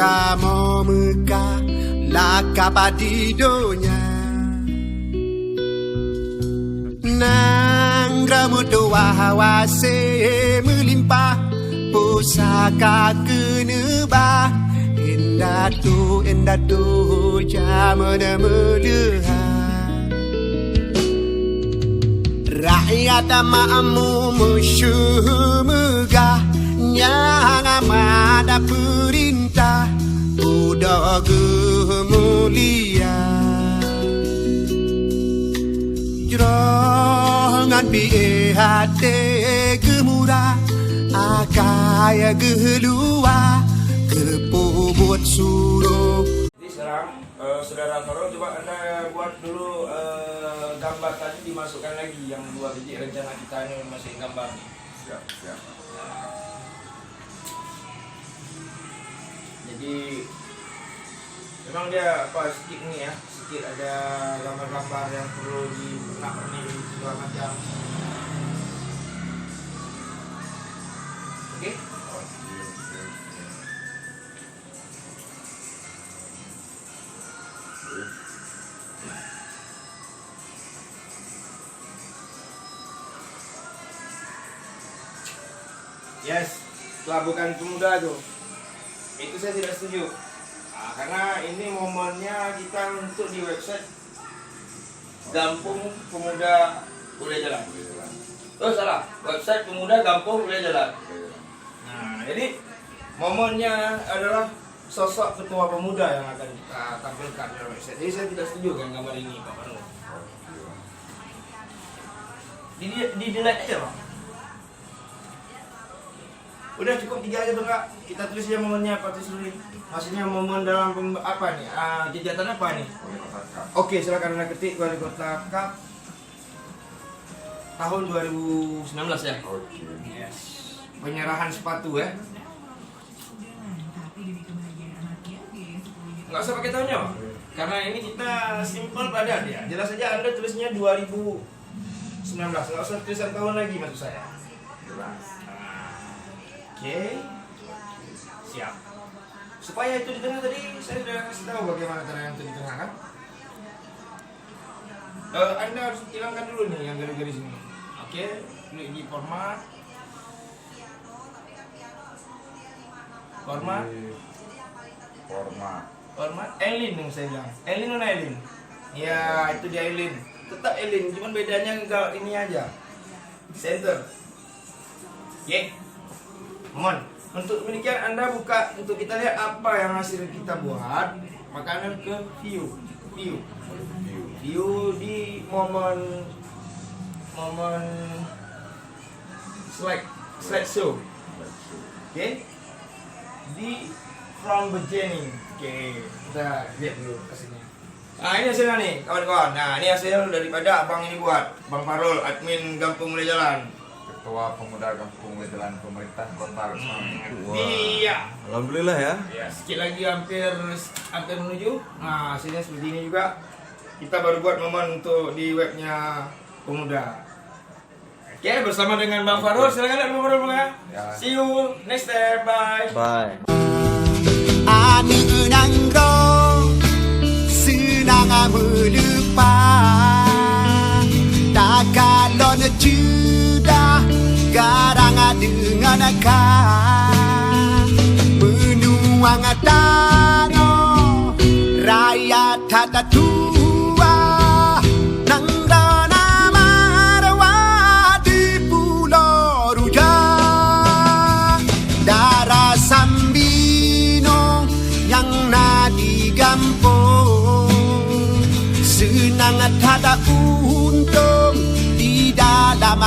ramo muka laka padidonya nang ramo doa hawase melimpah pusaka kenebah endatu jamana melihat rakyat maamu musuh megah yang amada perintah udah gemulia jerongan piye hati gemurah akaya gelua kepobot suruh. Jadi sekarang saudara Toro coba Anda buat dulu gambar tadi dimasukkan lagi yang 2 biji rencana kita ini masukin gambar nih. Siap. Jadi memang dia sedikit nih ya, sedikit ada gambar-gambar yang perlu dibenak nih segala macam. Oke? Yes, pelabuhan pemuda tuh. Itu saya tidak setuju. Karena ini momennya kita untuk di website Gampung Pemuda Udah Jalan. Oh salah, website Pemuda Gampung Udah Jalan. Nah, jadi momennya adalah sosok ketua pemuda yang akan kita tampilkan di website. Jadi saya tidak setuju dengan gambar ini, Pak Panu. Di delete aja, Pak. Udah cukup 3 aja tuh Kak. Kita tulis aja momennya apa tulis dulu. Maksudnya momen dalam apa nih? Kegiatan apa nih? Oke, silakan Anda ketik Wali Kota Cup tahun 2019 ya. Oke. Yes. Penyerahan sepatu ya. Nggak usah pakai tahunnya, Pak. Karena ini kita simple padat ya. Jelas saja Anda tulisnya 2019. Nggak usah tulisan tahun lagi maksud saya. Jelas. Oke, siap. Supaya itu di tengah tadi saya sudah kasih tahu bagaimana cara yang itu di tengah kan. Anda harus hilangkan dulu nih yang garis-garis ini. Oke, klik di format. Elin yang saya bilang. Elin mana Elin? Ya itu dia Elin. Tetap Elin, cuman bedanya enggak ini aja. Center. Oke. Mohon, untuk demikian Anda buka untuk kita lihat apa yang hasil kita buat, maka Anda ke view di momen slideshow. Oke. Di from beginning. Oke, kita lihat dulu ke sini. Nah, ini hasilnya nih, kawan-kawan. Nah, ini hasil daripada abang ini buat, Bang Farul, admin Gampung Mulai Jalan. Ketua Pemuda Gampung Udah Jalan Pemerintah Kota Resmi. Iya. Alhamdulillah ya. Ya, sedikit lagi hampir menuju. Nah, hasilnya seperti ini juga. Kita baru buat momen untuk di webnya Pemuda. Oke, bersama dengan Bang Farul. Silakan lihat Bang Farul ya. See you next time. Bye. Bye. Ani unangro senang melupa tak kalon juda garang dengan akal menuang tano rakyat tata tua nang dana marwa di Pulau Rujak darah Sambino yang nadi gampung senang tata untung di dalam